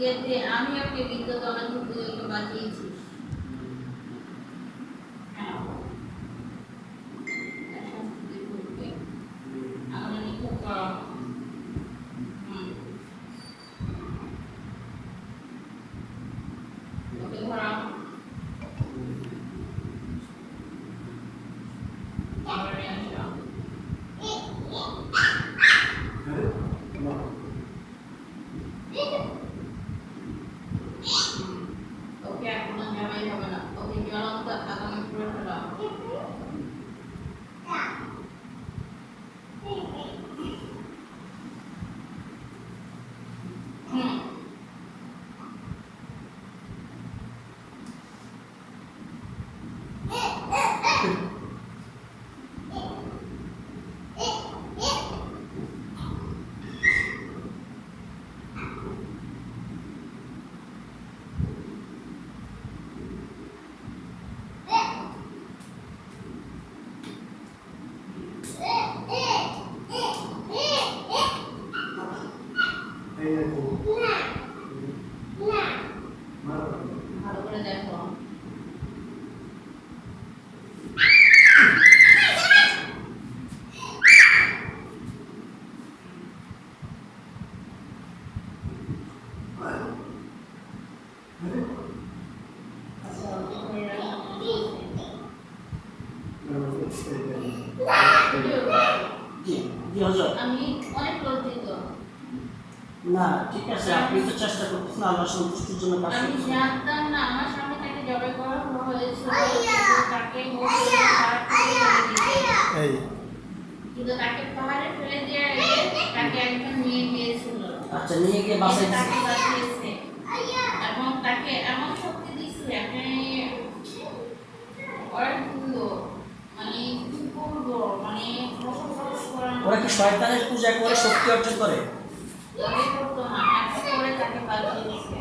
ইয়েতে আমি ওকে বিদ্যুৎ অনেক ওকে বাঁচিয়েছি। ওকে এখন যাওয়াই হবে না, ওকে জ্বলন্ত আগামী পুরো ফেলা। ভালো করে দেখো। আমি অনেক লজ্জিত। না ঠিক আছে, আপনি তো চেষ্টা করতেছেন আল্লাহ সন্তুষ্টির জন্য কাজ আমি করতেছেন। জানতাম না আমার সামনে তাকে জবাই করা হয়েছিল, তাকে কিন্তু তাকে পাহাড়ে ফেলে দিয়ে তাকে একজন নিয়ে গিয়েছিল। আচ্ছা, নিয়ে গিয়ে বাসায় তাকে বাঁচিয়েছে এবং তাকে এমন শক্তি দিচ্ছে আপনি মানে কি করবো, মানে ওরা কি শয়তানের পূজা করে শক্তি অর্জন করে? করতো না, এখন করে তাকে বাঁচিয়েছে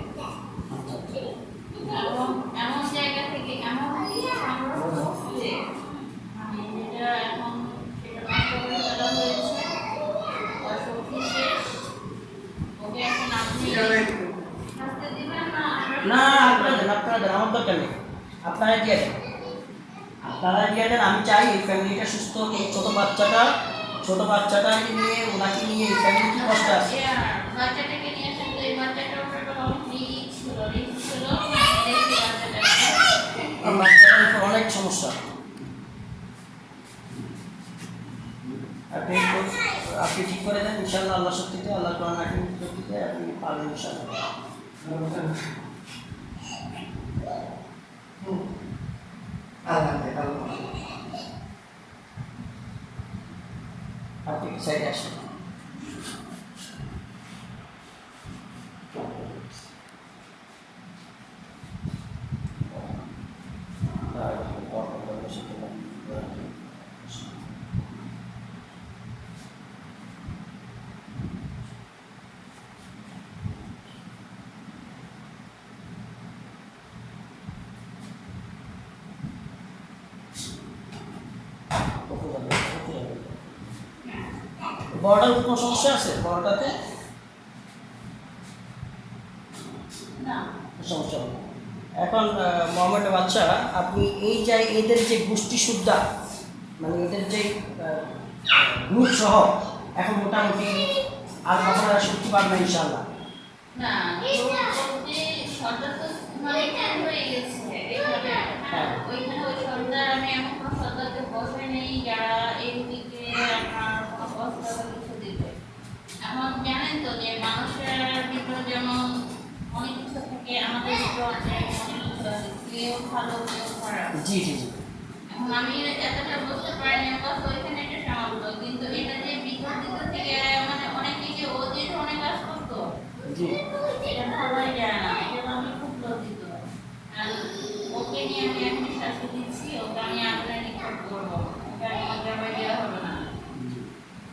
এবং এমন জায়গা থেকে এমন কিছু সংগ্রহ করছে মানে যেটা এখন সেটা নষ্ট করে ফেলা হয়েছে। ওর শক্তি শেষ, ওকে এখন আপনি শাস্তি দিবেন না? না, আপনারা দেন, আমার দরকার নেই, আপনারা দিয়ে দেন, আপনারা দিয়ে দেন। আমি চাই এই ফ্যামিলিটা সুস্থ হোক। এই ছোট বাচ্চাটাকে নিয়ে ওনাকে নিয়ে এই ফ্যামিলি কি কষ্ট আছে। বাচ্চাটাকে নিয়ে আসলে এই বাচ্চাটার উপরে অনেক রিস্ক ছিল বাচ্চাটার উপর অনেক সমস্যা। আপনি ঠিক করে দেন ইনশাআল্লাহ, আল্লাহ শক্তিতে, আল্লাহ কোরআন হাকিমের শক্তিতে আপনি পাবেন ইনশাআল্লাহ। আপনি সাইডে আসেন। বড়টার কোনো সমস্যা আছে? বড়টাতে না সমস্যা হবে। এখন মোহাম্মদ বাচ্চা, আপনি এই যে এদের যে গোষ্ঠী সুদ্ধা মানে এদের যে গ্রুপ সহ এখন মোটামুটি আর আপনারা শক্তি পাবেন ইনশাআল্লাহ। না সর্দার তো মানে হয়ে গেছে এইভাবে। ওইখানে ওই সর্দার আমি এমন কোনো সর্দারকে বসাই নেই যারা এইদিকে আপনার কোনো বস্তা বা কিছু দিবে। এখন জানেন তো যে মানুষের ভিতরে যেমন অনেক কিছু থাকে, আমাদের ভিতরে অনেক কিছু আছে, কেউ ভালো কেউ খারাপ। জি জি জি। এখন আমি এতটা বুঝতে পারিনি, বাস ওইখানে এটা সামান্য, কিন্তু এটা যে ভিতর থেকে মানে অনেকে যে ও যে অনেক কাজ করতো জি, এটা ভালোই যায় না, এটা আমি খুব লজ্জিত। আর ওকে নিয়ে আমি এখন শাস্তি দিচ্ছি, ওকে আমি আপনার নিকট করবো, ওকে আমার জামাই দেওয়া হবে না।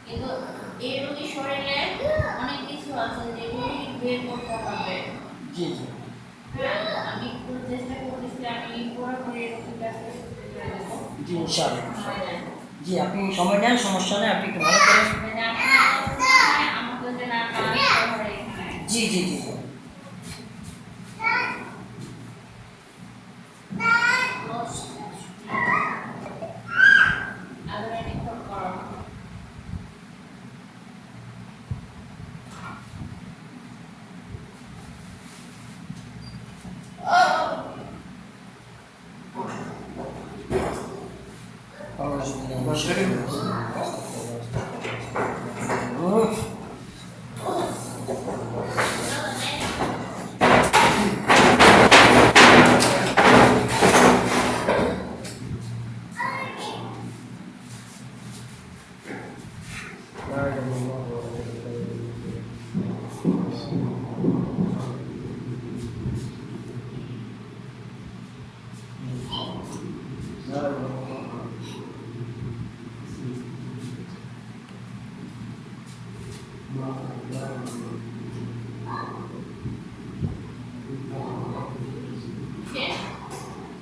কিন্তু এই রোগীর শরীরে অনেক কিছু আছে যেগুলি বের করতে হবে। জি জি আমি একটু চেষ্টা করতেছি, আমি পুরোপুরি রোগীর কাছে জি ইনশাআল্লাহ। জি, আপনি সময় নেন, সমস্যা নেই, আপনি একটু ভালো করে। আমাকে যে না জি জি জি।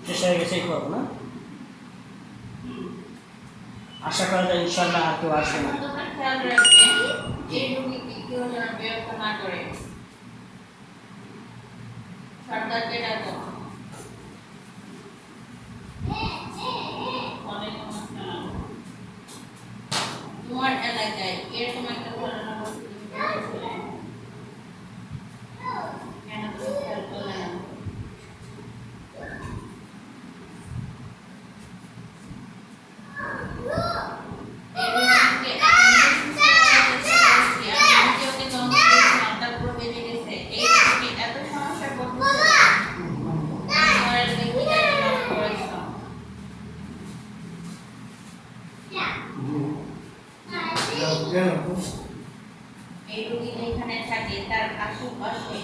শেষ হয়ে গেছে এই করবো না, আশা করা যায় ইনশাল্লাহ আর কেউ আসবে না। তোমরা খেয়াল রাখবে এই রোগীকে কেউ যেন বিরক্ত না করে। সর্দারকে ডাকো। ওয়ালাইকুম আসসালাম। তোমার এলাকায় এরকম একটা ঘটনা ঘটেছে, কেন তুমি খেয়াল করলে না? এই রোগীকে আমি সুস্থ করার চেষ্টা করছি, আমি নিজে ওকে যন্ত্র দিয়েছি, মাথা পুরো বেজে গেছে। এই রোগী এত সমস্যায় পড়তেছে, তোমার এলাকায় কি দায়িত্ব পালন করেছো? এই রোগী যেখানে থাকে তার আশেপাশে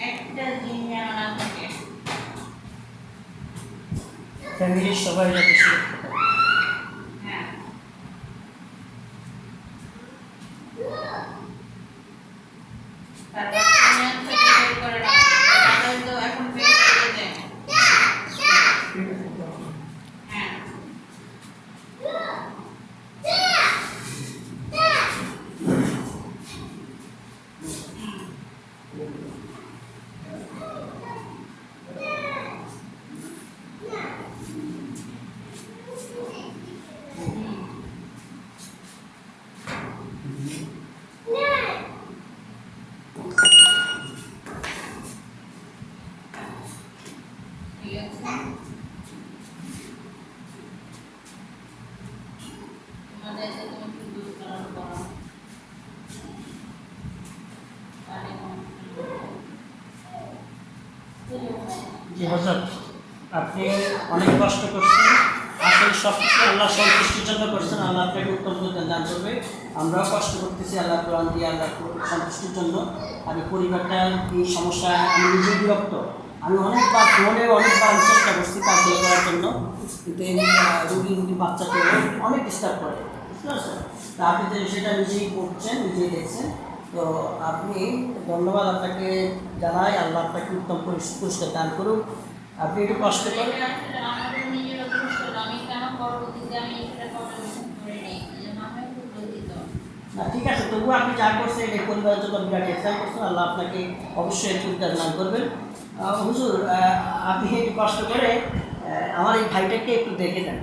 একটা জিন যেন না থাকে। ফ্যামিলির সবাই যাতে সুরক্ষিত থাকে। হ্যাঁ, তার বাচ্চা নিয়ন্ত্রণ বের করে রাখো। তাদের তো এখন বের করে দেয়। হ্যাঁ, ঠিক আছে। তোমাদের যে তুমি একটু দূর করার করো। জি হজরত, আপনি অনেক কষ্ট করছেন, আসলে সব কিছু আল্লাহ সন্তুষ্টির জন্য করছেন, আল্লাহ আপনাকে উত্তম প্রদান দান করবে। আমরাও কষ্ট করতেছি আল্লাহ কোরআন দিয়ে আল্লাহ সন্তুষ্টির জন্য। আমি পরিবারটার এই সমস্যা, আমি নিজে বিরক্ত, আমি অনেকবার আমি চেষ্টা করছি কাজ দিয়ে করার জন্য, কিন্তু এই রুগী বাচ্চাকে অনেক ডিস্টার্ব করে, বুঝতে পারছেন? তা আপনি যে সেটা নিজেই করছেন, নিজেই দেখছেন, তো আপনি ধন্যবাদ আপনাকে জানাই। আল্লাহ আপনাকে উত্তম পুরস্কার দান করুক। আপনি একটু কষ্ট করেন। এটা আসলে আমাদের নিজের অদৃষ্ট। আমি কেন পরবর্তীতে আমি এটা কন্ট্রিবিউশন করিনি, এই জন্য আমি খুব লজ্জিত। না ঠিক আছে, তবুও আপনি যা করছেন এই পরিবারের জন্য বিরাট ইহসান করছেন, আল্লাহ আপনাকে অবশ্যই পুরস্কার দান করবেন। হুজুর, আপনি একটু কষ্ট করে আমার এই ভাইটাকে একটু দেখে দেন।